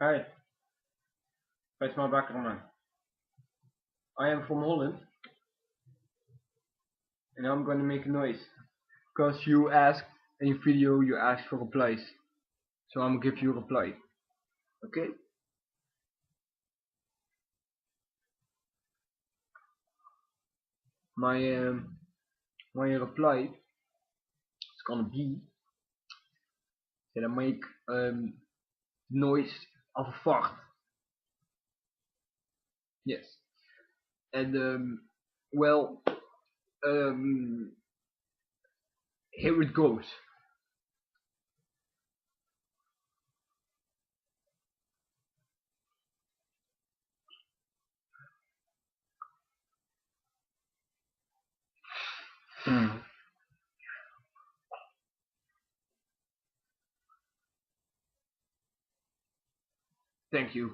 Hi, ScratchmyBackerman. I am from Holland and I'm gonna make a noise. Because you asked in your video, you asked for replies. So I'm gonna give you a reply. Okay? My reply is gonna be that I make noise of a fart. Yes. And well, um, here it goes. Thank you.